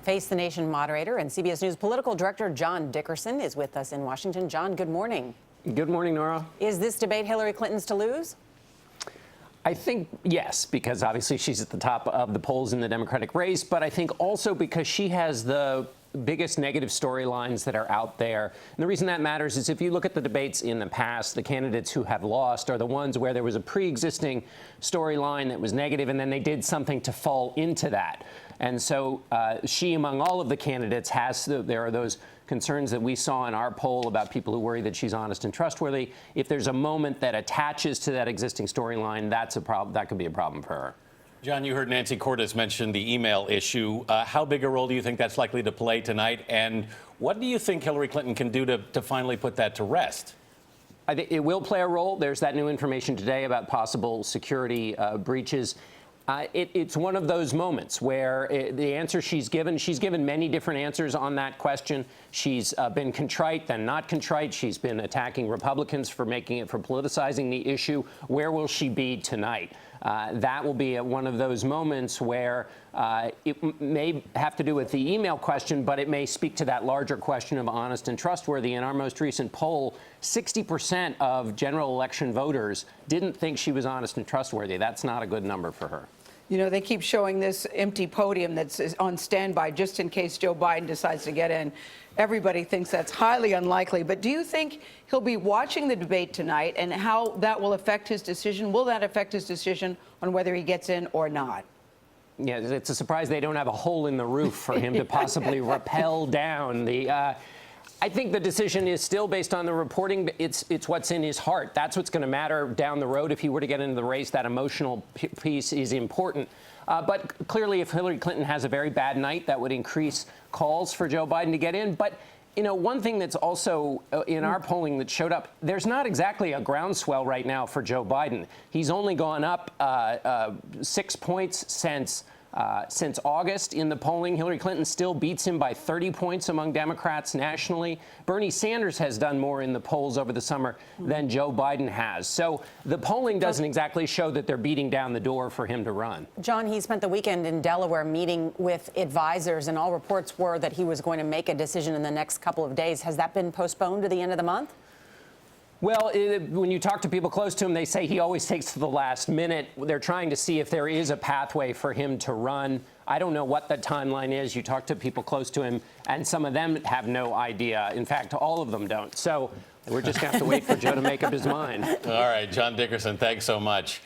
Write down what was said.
Face the Nation moderator and CBS News political director John Dickerson is with us in Washington. John, good morning. Good morning, Nora. Is this debate Hillary Clinton's to lose? I think yes, because obviously she's at the top of the polls in the Democratic race, but I think also because she has the biggest negative storylines that are out there. And the reason that matters is if you look at the debates in the past, the candidates who have lost are the ones where there was a pre-existing storyline that was negative, and then they did something to fall into that. And so she, among all of the candidates, there are those concerns that we saw in our poll about people who worry that she's honest and trustworthy. If there's a moment that attaches to that existing storyline, that's a problem. That could be a problem for her. John, you heard Nancy Cordes mention the email issue. How big a role do you think that's likely to play tonight? And what do you think Hillary Clinton can do to finally put that to rest? I think it will play a role. There's that new information today about possible security breaches. It's one of those moments where the answer she's given many different answers on that question. She's been contrite, then not contrite. She's been attacking Republicans for politicizing the issue. Where will she be tonight? That will be one of those moments where it may have to do with the email question, but it may speak to that larger question of honest and trustworthy. In our most recent poll, 60% of general election voters didn't think she was honest and trustworthy. That's not a good number for her. You know, they keep showing this empty podium that's on standby just in case Joe Biden decides to get in. Everybody thinks that's highly unlikely. But do you think he'll be watching the debate tonight and how that will affect his decision? Will that affect his decision on whether he gets in or not? Yeah, it's a surprise they don't have a hole in the roof for him to possibly rappel down. I think the decision is still based on the reporting. It's what's in his heart. That's what's going to matter down the road if he were to get into the race. That emotional piece is important. But clearly, if Hillary Clinton has a very bad night, that would increase calls for Joe Biden to get in. But, you know, one thing that's also in our polling that showed up, there's not exactly a groundswell right now for Joe Biden. He's only gone up 6 points since August in the polling. Hillary Clinton still beats him by 30 points among Democrats nationally. Bernie Sanders has done more in the polls over the summer than Joe Biden has. So the polling doesn't exactly show that they're beating down the door for him to run. John, he spent the weekend in Delaware meeting with advisors, and all reports were that he was going to make a decision in the next couple of days. Has that been postponed to the end of the month? Well, when you talk to people close to him, they say he always takes to the last minute. They're trying to see if there is a pathway for him to run. I don't know what the timeline is. You talk to people close to him, and some of them have no idea. In fact, all of them don't. So we're just going to have to wait for Joe to make up his mind. All right, John Dickerson, thanks so much.